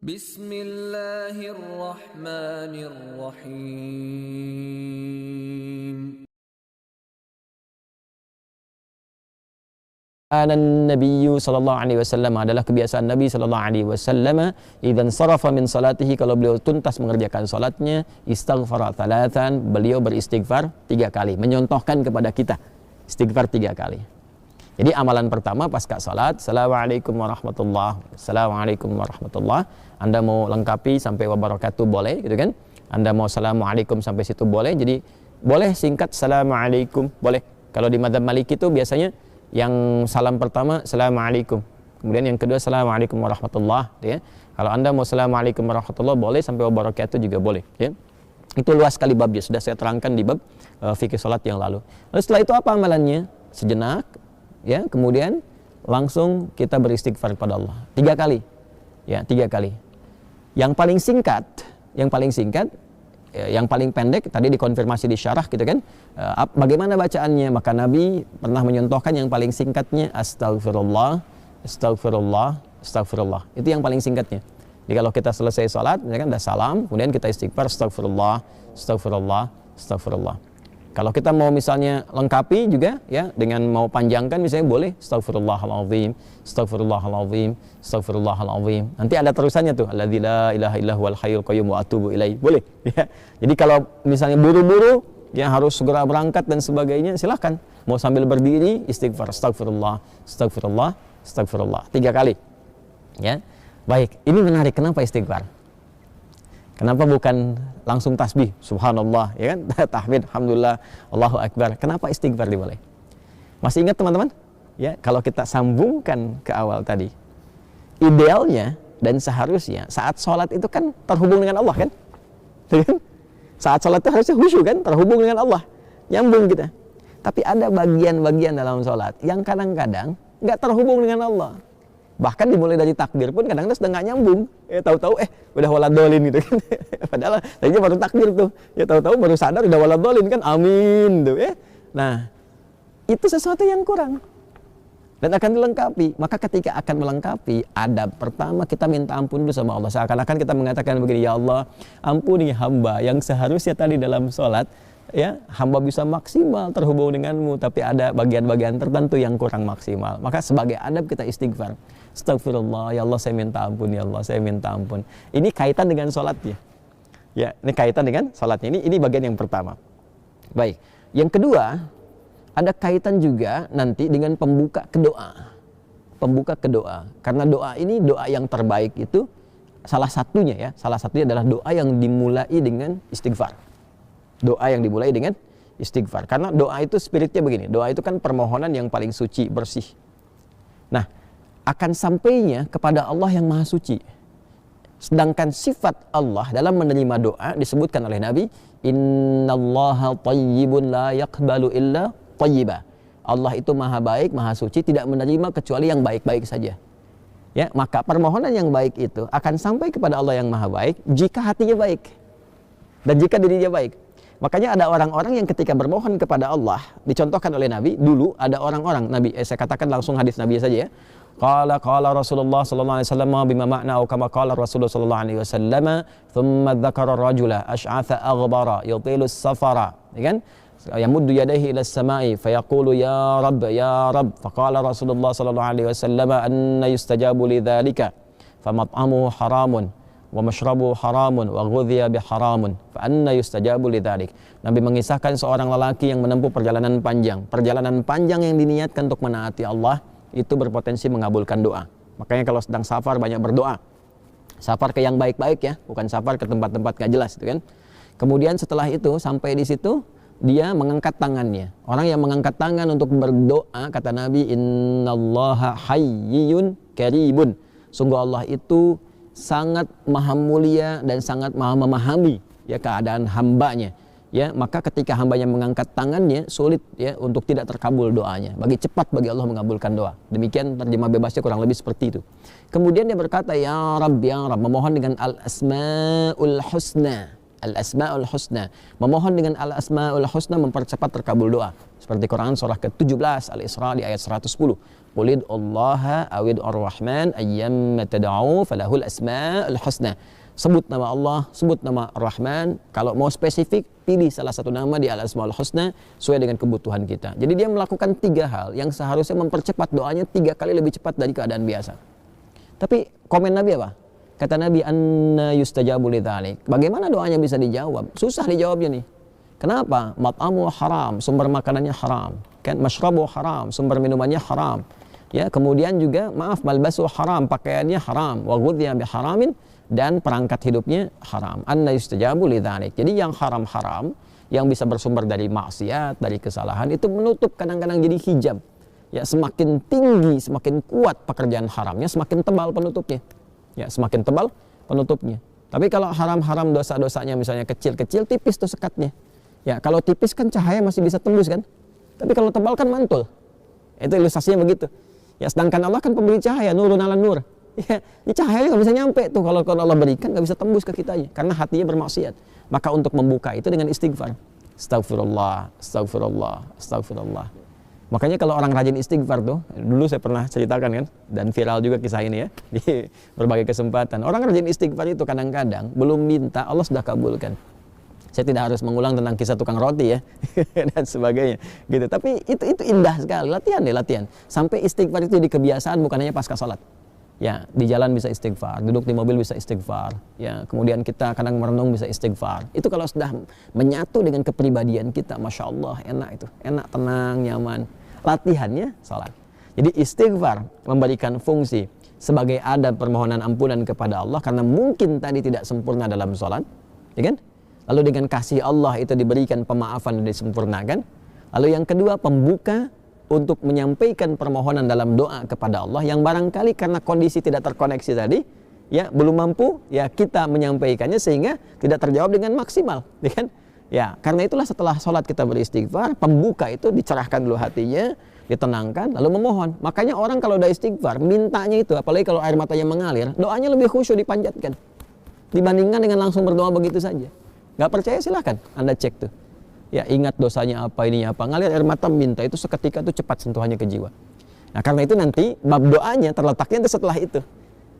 Bismillahirrahmanirrahim. Nabiyyu sallallahu alaihi wasallam, adalah kebiasaan Nabi sallallahu alaihi wasallam, idzan sarafa min salatihi, kalau beliau tuntas mengerjakan salatnya, istaghfara thalathan, beliau beristighfar 3 kali, menyontohkan kepada kita istighfar 3 kali. Jadi amalan pertama pasca salat, assalamualaikum warahmatullahi, assalamualaikum warahmatullahi. Anda mau lengkapi sampai wabarakatuh boleh, gitu kan? Anda mau assalamualaikum sampai situ boleh. Jadi boleh singkat assalamualaikum, boleh. Kalau di madzhab Maliki itu biasanya yang salam pertama assalamualaikum, kemudian yang kedua assalamualaikum warahmatullahi, ya. Kalau Anda mau assalamualaikum warahmatullahi boleh, sampai wabarakatuh juga boleh, ya. Itu luas sekali babnya, sudah saya terangkan di bab fikih salat yang lalu. Lalu setelah itu apa amalannya? Sejenak, ya, kemudian langsung kita beristighfar kepada Allah 3 kali, ya, 3 kali. Yang paling singkat, yang paling pendek tadi dikonfirmasi di syarah, gitu kan, bagaimana bacaannya? Maka Nabi pernah menyontohkan yang paling singkatnya astagfirullah, astagfirullah, astagfirullah. Itu yang paling singkatnya. Jadi kalau kita selesai sholat, misalkan udah salam, kemudian kita istighfar astagfirullah, astagfirullah, astagfirullah. Kalau kita mau misalnya lengkapi juga, ya, dengan mau panjangkan misalnya boleh astagfirullahaladzim, astagfirullahaladzim, astagfirullahaladzim. Nanti ada terusannya tuh, alladzi la ilaha illa huwal hayyul qayyum wa atubu ilaih. Boleh, ya. Jadi kalau misalnya buru-buru, ya, harus segera berangkat dan sebagainya, silahkan. Mau sambil berdiri istighfar astagfirullah, astagfirullah, astagfirullah 3 kali. Ya. Baik, ini menarik, kenapa istighfar? Kenapa bukan langsung tasbih, subhanallah, ya kan, tahmid, alhamdulillah, Allahu akbar. Kenapa istighfar dimulai? Masih ingat teman-teman? Ya, kalau kita sambungkan ke awal tadi, idealnya dan seharusnya saat sholat itu kan terhubung dengan Allah, kan? Saat sholat itu harusnya khusyuk, kan, terhubung dengan Allah, nyambung kita. Tapi ada bagian-bagian dalam sholat yang kadang-kadang nggak terhubung dengan Allah. Bahkan dimulai dari takbir pun kadang-kadang sudah nggak nyambung, ya, tahu-tahu udah waladolin, gitu kan. Padahal tadinya baru takbir tuh, ya, tahu-tahu baru sadar udah waladolin, kan, amin tuh, ya. Nah, itu sesuatu yang kurang dan akan dilengkapi. Maka ketika akan melengkapi, adab pertama kita minta ampun dulu sama Allah. Seakan-akan kita mengatakan begini, ya Allah, ampuni hamba yang seharusnya tadi dalam sholat, ya, hamba bisa maksimal terhubung denganmu, tapi ada bagian-bagian tertentu yang kurang maksimal. Maka sebagai adab kita istighfar, astagfirullah, ya Allah saya minta ampun, ya Allah saya minta ampun. Ini kaitan dengan sholatnya, ya, ini kaitan dengan sholatnya. Ini bagian yang pertama. Baik, yang kedua ada kaitan juga nanti dengan pembuka kedoa. Pembuka kedoa, karena doa ini doa yang terbaik itu salah satunya adalah doa yang dimulai dengan istighfar. Doa yang dimulai dengan istighfar. Karena doa itu spiritnya begini, doa itu kan permohonan yang paling suci, bersih. Nah, akan sampainya kepada Allah yang maha suci. Sedangkan sifat Allah dalam menerima doa disebutkan oleh Nabi, innallaha thayyibun la yaqbalu illa thayyiba. Allah itu maha baik, maha suci, tidak menerima kecuali yang baik-baik saja. Ya, maka permohonan yang baik itu akan sampai kepada Allah yang maha baik jika hatinya baik dan jika dirinya baik. Makanya ada orang-orang yang ketika bermohon kepada Allah, dicontohkan oleh Nabi, dulu ada orang-orang, Nabi, saya katakan langsung hadis Nabi saja, ya. Qala Rasulullah sallallahu alaihi wasallam bima ma'na atau kama qala Rasulullah sallallahu alaihi wasallam, thumma dzakara ar-rajula asy'atha aghbara yutilu as-safara, ya kan? Yamuddu yadayhi ila as-sama'i fayaqulu ya Rabb, ya Rabb. Faqala Rasulullah sallallahu alaihi wasallam, anna yustajabu li dzalika famat'amuhu haramun wa mashrabu haramun wa ghudhiya biharamun fa anna yustajabu lidzalik. Nabi mengisahkan seorang lelaki yang menempuh perjalanan panjang yang diniatkan untuk menaati Allah, itu berpotensi mengabulkan doa. Makanya kalau sedang safar banyak berdoa. Safar ke yang baik-baik, ya, bukan safar ke tempat-tempat gak jelas, itu kan. Kemudian setelah itu sampai di situ dia mengangkat tangannya. Orang yang mengangkat tangan untuk berdoa, kata Nabi, innallaha hayyun karibun. Sungguh Allah itu sangat maha mulia dan sangat maha memahami, ya, keadaan hambanya, ya. Maka ketika hambanya mengangkat tangannya, sulit, ya, untuk tidak terkabul doanya. Cepat bagi Allah mengabulkan doa. Demikian terjemah bebasnya kurang lebih seperti itu. Kemudian dia berkata, ya Rabb, ya Rabb, memohon dengan al-asma'ul husna. Al-asma'ul husna, memohon dengan al-asma'ul husna mempercepat terkabul doa. Seperti Quran surah ke-17 Al-Isra di ayat 110. Qulid Allah awid ar-Rahman ayyamma tad'u falahul asmaul husna. Sebut nama Allah, sebut nama Ar-Rahman. Kalau mau spesifik, pilih salah satu nama di Al-Asmaul Husna sesuai dengan kebutuhan kita. Jadi dia melakukan 3 hal yang seharusnya mempercepat doanya 3 kali lebih cepat dari keadaan biasa. Tapi komen Nabi apa? Kata Nabi, anna yustajabu lidzalik. Bagaimana doanya bisa dijawab? Susah dijawabnya nih. Kenapa? Mat'amu haram, sumber makanannya haram. Kan masyrabu haram, sumber minumannya haram. Ya, kemudian juga maaf, malbasu haram, pakaiannya haram, wa ghudhiya biharamin, dan perangkat hidupnya haram. Anna yustajabu lidzalik. Jadi yang haram-haram yang bisa bersumber dari maksiat, dari kesalahan itu menutup, kadang-kadang jadi hijab. Ya, semakin tinggi, semakin kuat pekerjaan haramnya, semakin tebal penutupnya. Ya, semakin tebal penutupnya. Tapi kalau haram-haram dosa-dosanya misalnya kecil-kecil, tipis tuh sekatnya. Ya, kalau tipis kan cahaya masih bisa tembus kan? Tapi kalau tebal kan mantul. Itu ilustrasinya begitu. Ya, sedangkan Allah kan pemberi cahaya, nurun ala nur. Ya, ini cahayanya nggak bisa nyampe tuh kalau Allah berikan, nggak bisa tembus ke kitanya karena hatinya bermaksiat. Maka untuk membuka itu dengan istighfar. Astagfirullah, astagfirullah, astagfirullah. Makanya kalau orang rajin istighfar tuh, dulu saya pernah ceritakan kan, dan viral juga kisah ini ya di berbagai kesempatan. Orang rajin istighfar itu kadang-kadang belum minta Allah sudah kabulkan. Saya tidak harus mengulang tentang kisah tukang roti ya dan sebagainya gitu. Tapi itu indah sekali, latihan deh, latihan. Sampai istighfar itu di kebiasaan, bukan hanya pasca salat. Ya, di jalan bisa istighfar, duduk di mobil bisa istighfar. Ya, kemudian kita kadang merenung bisa istighfar. Itu kalau sudah menyatu dengan kepribadian kita, masya Allah, enak itu, enak, tenang, nyaman. Latihannya salat. Jadi istighfar memberikan fungsi sebagai adab permohonan ampunan kepada Allah karena mungkin tadi tidak sempurna dalam salat, ya kan? Lalu dengan kasih Allah itu diberikan pemaafan dan disempurnakan. Lalu yang kedua, pembuka untuk menyampaikan permohonan dalam doa kepada Allah yang barangkali karena kondisi tidak terkoneksi tadi, ya belum mampu, ya kita menyampaikannya sehingga tidak terjawab dengan maksimal, ya kan? Ya, karena itulah setelah sholat kita beristighfar, pembuka itu dicerahkan dulu hatinya, ditenangkan, lalu memohon. Makanya orang kalau udah istighfar, mintanya itu, apalagi kalau air matanya mengalir, doanya lebih khusyuk dipanjatkan dibandingkan dengan langsung berdoa begitu saja. Nggak percaya silahkan Anda cek tuh. Ya, ingat dosanya apa, ininya apa, ngalir air mata minta itu seketika itu cepat sentuhannya ke jiwa. Nah, karena itu nanti bab doanya terletaknya itu setelah itu.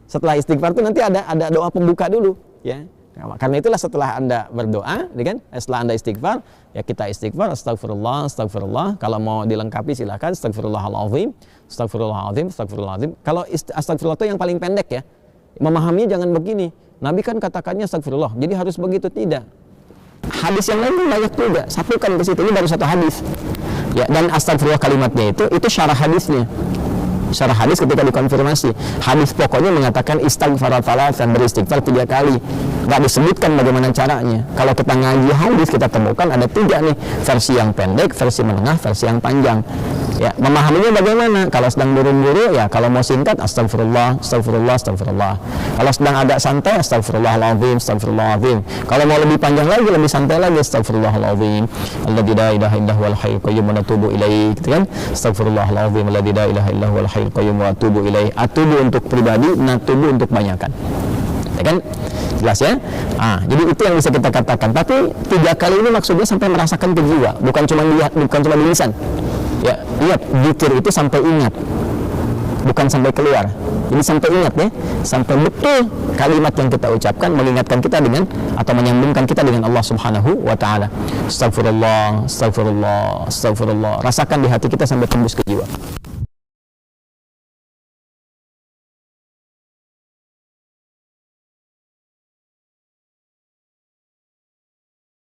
Setelah istighfar itu nanti ada doa pembuka dulu, ya. Nah, karena itulah setelah Anda berdoa, ya kan? Setelah Anda istighfar, ya kita istighfar, astagfirullah, astagfirullah. Kalau mau dilengkapi silakan, astagfirullahaladzim, astagfirullahaladzim, astagfirullahaladzim. Kalau astagfirullah itu yang paling pendek ya. Memahaminya jangan begini. Nabi kan katakannya astagfirullah, jadi harus begitu, tidak. Hadis yang lain banyak juga, satukan ke situ, ini baru satu hadis. Ya, dan astagfirullah kalimatnya itu syarah hadisnya. Syarah hadis ketika dikonfirmasi, hadis pokoknya mengatakan istighfar thalatsan, beristighfar 3 kali. Nggak disebutkan bagaimana caranya. Kalau kita ngaji hadis kita temukan ada 3 nih, versi yang pendek, versi menengah, versi yang panjang. Ya, memahaminya bagaimana? Kalau sedang buru-buru ya, kalau mau singkat astagfirullah, astagfirullah, astagfirullah. Kalau sedang agak santai astagfirullahaladzim, astagfirullahaladzim. Kalau mau lebih panjang lagi, lebih santai lagi astagfirullahaladzim. Alladzi la ilaha illa huwal hayyul qayyum wa natubu ilaihi, gitu kan? Astagfirullahaladzim alladzi la ilaha illa huwal hayyul qayyum wa atubu ilaihi. Atubu untuk pribadi, natubu untuk banyakan. Ya kan? Jelas ya? Jadi itu yang bisa kita katakan. Tapi 3 kali ini maksudnya sampai merasakan ke jiwa, bukan cuma di lisan. Ya, lihat, zikir itu sampai ingat, bukan sampai keluar. Jadi sampai ingat ya, sampai betul kalimat yang kita ucapkan mengingatkan kita dengan atau menyambungkan kita dengan Allah Subhanahu wa taala. Astagfirullah, astagfirullah, astagfirullah. Rasakan di hati kita sampai tembus ke jiwa.